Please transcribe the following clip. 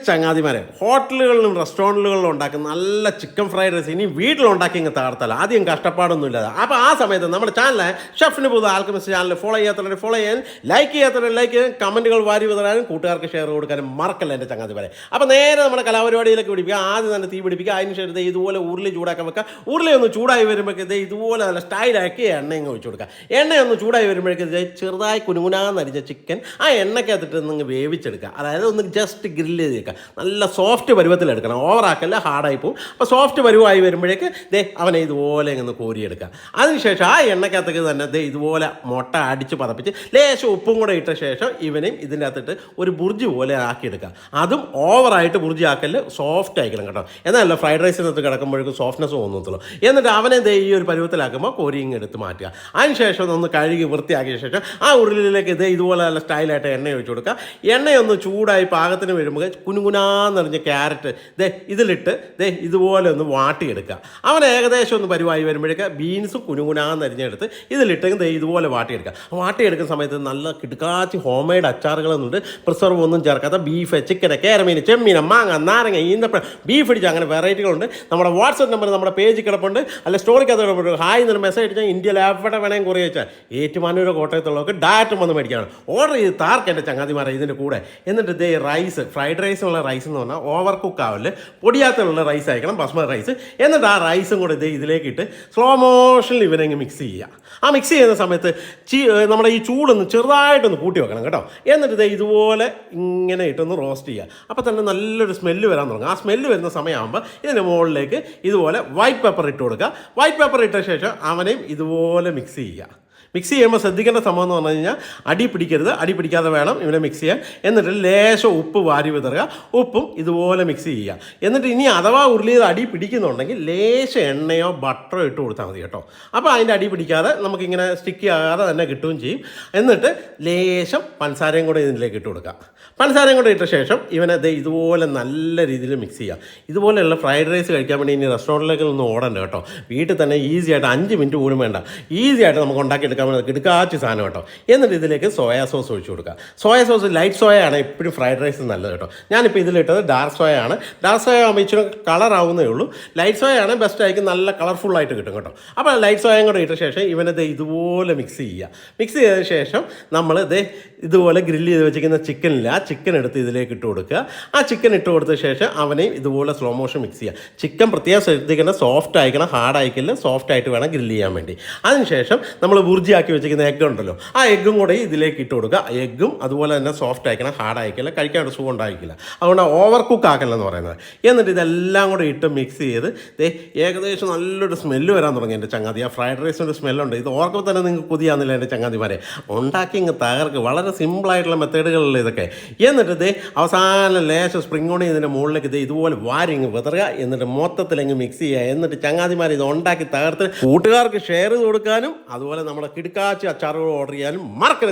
ചങ്ങാതിമാരെ ഹോട്ടലുകളിലും റെസ്റ്റോറൻറ്റുകളിലും ഉണ്ടാക്കുന്ന നല്ല ചിക്കൻ ഫ്രൈഡ് റൈസ് ഇനി വീട്ടിലുണ്ടാക്കി ഇങ്ങ് തകർത്തല്ല ആദ്യം കഷ്ടപ്പാടൊന്നും ഇല്ലാതെ. അപ്പോൾ ആ സമയത്ത് നമ്മുടെ ചാനൽ ഷെഫിന് പുതിയ ആൽക്കമിസ്റ്റ് ചാനൽ ഫോളോ ചെയ്യാത്തവരെ ഫോളോ ചെയ്യാൻ, ലൈക്ക് ചെയ്യാത്തവരെ ലൈക്ക് ചെയ്യാൻ, കമൻറ്റുകൾ വാരി വിതറാനും കൂട്ടുകാർക്ക് ഷെയർ കൊടുക്കാനും മറക്കല്ല എൻ്റെ ചങ്ങാതിമാരെ. അപ്പോൾ നേരെ നമ്മുടെ കലാപരിപാടിയിലേക്ക് പിടിപ്പിക്കുക. ആദ്യം തന്നെ തീ പിടിപ്പിക്കുക. അതിന് ശേഷം ഇതുപോലെ ഉരുളി ചൂടാക്കാൻ വെക്കുക. ഉരുളി ഒന്ന് ചൂടായി വരുമ്പോഴേക്ക് ഇതുപോലെ നല്ല സ്റ്റൈലാക്കി എണ്ണ ഇങ്ങ് ഒഴിച്ചു കൊടുക്കുക. എണ്ണ ഒന്ന് ചൂടായി വരുമ്പോഴേക്ക് ചെറുതായി കുനുകുനാന്നരിച്ച ചിക്കൻ ആ എണ്ണയ്ക്കകത്തിട്ട് നിങ്ങൾ വേവിച്ചെടുക്കുക. അതായത് ഒന്ന് ജസ്റ്റ് ഗ്രില്ല് ചെയ്തേക്കുക. നല്ല സോഫ്റ്റ് പരുവത്തിലെടുക്കണം, ഓവറാക്കല്ല, ഹാർഡായി പോകും. അപ്പോൾ സോഫ്റ്റ് പരുവമായി വരുമ്പോഴേക്ക് അവനെ ഇതുപോലെ ഇങ്ങനെ കോരിയെടുക്കുക. അതിനുശേഷം ആ എണ്ണയ്ക്കകത്തേക്ക് തന്നെ ഇതുപോലെ മുട്ട അടിച്ച് പതപ്പിച്ച് ലേശം ഉപ്പും കൂടെ ഇട്ട ശേഷം ഇവനെയും ഇതിൻ്റെ അകത്തിട്ട് ഒരു ബുർജി പോലെ ആക്കിയെടുക്കുക. അതും ഓവറായിട്ട് ബുർജി ആക്കല്, സോഫ്റ്റ് ആയിക്കണം കേട്ടോ. എന്നല്ല ഫ്രൈഡ് റൈസിനകത്ത് കിടക്കുമ്പോഴേക്കും സോഫ്റ്റ്നെസ് തോന്നത്തുള്ളൂ. എന്നിട്ട് അവനെ ഈ ഒരു പരുവത്തിലാക്കുമ്പോൾ കോരിയും എടുത്ത് മാറ്റുക. അതിനുശേഷം ഒന്ന് കഴുകി വൃത്തിയാക്കിയ ശേഷം ആ ഉരുളിയിലേക്ക് ഇതുപോലെ നല്ല സ്റ്റൈലായിട്ട് എണ്ണ ഒഴിച്ചു കൊടുക്കുക. എണ്ണയൊന്ന് ചൂടായി പാകത്തിന് വരുമ്പോൾ കുനുകുനാന്നറിഞ്ഞ ക്യാരറ്റ് ഇതിലിട്ട് ഇതുപോലെ ഒന്ന് വാട്ടിയെടുക്കുക. അവൻ ഏകദേശം ഒന്ന് പരുവായി വരുമ്പോഴേക്ക് ബീൻസും കുനുകുനാന്നരിഞ്ഞെടുത്ത് ഇതിലിട്ട് ഇതുപോലെ വാട്ടിയെടുക്കുക. വാട്ടിയെടുക്കുന്ന സമയത്ത് നല്ല കിടുക്കാച്ചി ഹോം മെയ്ഡ് അച്ചാറുകളൊന്നുണ്ട്, പ്രിസർവ് ഒന്നും ചേർക്കാത്ത ബീഫ്, ചിക്കൻ, കേരമീൻ, ചെമ്മീൻ, മാങ്ങ, നാരങ്ങ, ഈന്തപ്പഴം, ബീഫ് ഇടിച്ച് അങ്ങനെ വെറൈറ്റികളുണ്ട്. നമ്മുടെ വാട്സപ്പ് നമ്പർ നമ്മുടെ പേജിൽ കിടപ്പുണ്ട്, അല്ല സ്റ്റോറിക്കകത്ത് കിടപ്പുണ്ട്. ഹായ് എന്നൊരു മെസ്സേജ് അടിച്ചാൽ ഇന്ത്യയിൽ എവിടെ വേണമെങ്കിൽ കുറേ വെച്ചാൽ ഏറ്റുമാനൂരോ കോട്ടയത്തുള്ളവർക്ക് ഡയറക്റ്റും വന്ന് മേടിക്കാനാണ്. ഓർഡർ ചെയ്ത് താർക്ക് എൻ്റെ ചങ്ങാതിമാരെ ഇതിൻ്റെ കൂടെ. എന്നിട്ട് റൈസ്, ഫ്രൈഡ് റൈസിനുള്ള റൈസ് എന്ന് പറഞ്ഞാൽ ഓവർ കുക്ക് ആവില്ല, പൊടിയാത്തുള്ള റൈസ് അയക്കണം, ബസ്മതി റൈസ്. എന്നിട്ട് ആ റൈസും കൂടെ ഇതിലേക്ക് ഇട്ട് സ്ലോ മോഷനിൽ ഇവനെ മിക്സ് ചെയ്യുക. ആ മിക്സ് ചെയ്യുന്ന സമയത്ത് നമ്മുടെ ഈ ചൂടൊന്ന് ചെറുതായിട്ടൊന്ന് കൂട്ടി വെക്കണം കേട്ടോ. എന്നിട്ട് ഇതുപോലെ ഇങ്ങനെ ഇട്ടൊന്ന് റോസ്റ്റ് ചെയ്യുക. അപ്പോൾ തന്നെ നല്ലൊരു സ്മെല്ല് വരാൻ തുടങ്ങും. ആ സ്മെല്ല് വരുന്ന സമയമാകുമ്പോൾ ഇതിൻ്റെ മുകളിലേക്ക് ഇതുപോലെ വൈറ്റ് പേപ്പർ ഇട്ട് കൊടുക്കുക. വൈറ്റ് പേപ്പർ ഇട്ട ശേഷം അവനെയും ഇതുപോലെ മിക്സ് ചെയ്യുക. മിക്സ് ചെയ്യുമ്പോൾ ശ്രദ്ധിക്കേണ്ട സംഭവം എന്ന് പറഞ്ഞു കഴിഞ്ഞാൽ അടി പിടിക്കരുത്, അടി പിടിക്കാതെ വേണം ഇവനെ മിക്സ് ചെയ്യാൻ. എന്നിട്ട് ലേശം ഉപ്പ് വാരി വിതറുക. ഉപ്പും ഇതുപോലെ മിക്സ് ചെയ്യുക. എന്നിട്ട് ഇനി അഥവാ ഉരുളിയത് അടി പിടിക്കുന്നുണ്ടെങ്കിൽ ലേശം എണ്ണയോ ബട്ടറോ ഇട്ട് കൊടുത്താൽ മതി കേട്ടോ. അപ്പോൾ അതിൻ്റെ അടി പിടിക്കാതെ നമുക്കിങ്ങനെ സ്റ്റിക്ക് ആകാതെ തന്നെ കിട്ടുകയും ചെയ്യും. എന്നിട്ട് ലേശം പഞ്ചസാരയും കൂടെ ഇതിലേക്ക് ഇട്ട് കൊടുക്കുക. പഞ്ചസാരയും കൂടെ ഇട്ട ശേഷം ഇവനെ ഇതുപോലെ നല്ല രീതിയിൽ മിക്സ് ചെയ്യുക. ഇതുപോലെയുള്ള ഫ്രൈഡ് റൈസ് കഴിക്കാൻ വേണ്ടി ഇനി റെസ്റ്റോറൻറ്റിലേക്ക് ഒന്നും ഓടണ്ട കേട്ടോ. വീട്ടിൽ തന്നെ ഈസി ആയിട്ട് 5 മിനിറ്റ് പോലും വേണ്ട, ഈസി ആയിട്ട് നമുക്ക് ഉണ്ടാക്കിയെടുക്കാം. കിടക്കാച്ച സാധനം കേട്ടോ. എന്നിട്ട് ഇതിലേക്ക് സോയാ സോസ് ഒഴിച്ചു കൊടുക്കുക. സോയാ സോസ് ലൈറ്റ് സോയ ആണ് എപ്പോഴും ഫ്രൈഡ് റൈസ് നല്ലത് കേട്ടോ. ഞാനിപ്പോൾ ഇതിലിട്ടത് ഡാർക്ക് സോയ ആണ്. ഡാർക്ക് സോയ ആകുമ്പോൾ ഇച്ചിരി കളറാവുന്നേ ഉള്ളൂ. ലൈറ്റ് സോയ ആണ് ബെസ്റ്റ് ആയിരിക്കും, നല്ല കളർഫുള്ളായിട്ട് കിട്ടും കേട്ടോ. അപ്പോൾ ലൈറ്റ് സോയയും കൂടെ ഇട്ട ശേഷം ഇവനെ ഇതുപോലെ മിക്സ് ചെയ്യുക. മിക്സ് ചെയ്ത ശേഷം നമ്മൾ ഇതുപോലെ ഗ്രില്ല് ചെയ്ത് വെച്ചിരിക്കുന്ന ചിക്കനില്ല, ആ ചിക്കൻ എടുത്ത് ഇതിലേക്ക് ഇട്ട് കൊടുക്കുക. ആ ചിക്കൻ ഇട്ട് കൊടുത്ത ശേഷം അവനെയും ഇതുപോലെ സ്ലോ മോഷൻ മിക്സ് ചെയ്യുക. ചിക്കൻ പ്രത്യേകം ശ്രദ്ധിക്കണം, സോഫ്റ്റ് ആയിക്കണം, ഹാർഡ് ആയിക്കില്ല, സോഫ്റ്റ് ആയിട്ട് വേണം ഗ്രില്ല് ചെയ്യാൻ വേണ്ടി. അതിനുശേഷം നമ്മൾ ആക്കി വെച്ചിരിക്കുന്ന എഗ്ഗ് ഉണ്ടല്ലോ, ആ എഗ്ഗും കൂടെ ഇതിലേക്ക് ഇട്ട് കൊടുക്കുക. എഗ്ഗും അതുപോലെ തന്നെ സോഫ്റ്റ് ആയിക്കണം, ഹാർഡ് ആയിക്കില്ല, കഴിക്കാൻ ഒരു സുഖം ഉണ്ടായിരിക്കില്ല. അതുകൊണ്ട് ഓവർ കുക്ക് ആക്കല്ലെന്ന് പറയുന്നത്. എന്നിട്ട് ഇതെല്ലാം കൂടെ ഇട്ട് മിക്സ് ചെയ്ത് ഏകദേശം നല്ലൊരു സ്മെല്ല് വരാൻ തുടങ്ങി എൻ്റെ ചങ്ങാതി. ആ ഫ്രൈഡ് റൈസിൻ്റെ സ്മെല്ലുണ്ട്. ഇത് ഓർക്കുമ്പോൾ തന്നെ നിങ്ങൾക്ക് കൊതിയാകുന്നില്ല എൻ്റെ ചങ്ങാതിമാരെ. ഉണ്ടാക്കി ഇങ്ങ് തകർക്ക്. വളരെ സിമ്പിളായിട്ടുള്ള മെത്തേഡുകളിൽ ഇതൊക്കെ. എന്നിട്ട് അവസാനം ലേശം സ്പ്രിംഗ് ഓണി ഇതിൻ്റെ മുകളിലേക്ക് ഇതുപോലെ വാരിങ്ങ് വിതറുക. എന്നിട്ട് മൊത്തത്തിലങ്ങ് മിക്സ് ചെയ്യുക. എന്നിട്ട് ചങ്ങാതിമാർ ഇത് ഉണ്ടാക്കി തകർത്ത് കൂട്ടുകാർക്ക് ഷെയർ ചെയ്ത് കൊടുക്കാനും അതുപോലെ നമ്മുടെ കിടക്കാച്ചി അച്ചാറുകൾ ഓർഡർ ചെയ്യാനും മറക്കരുത്.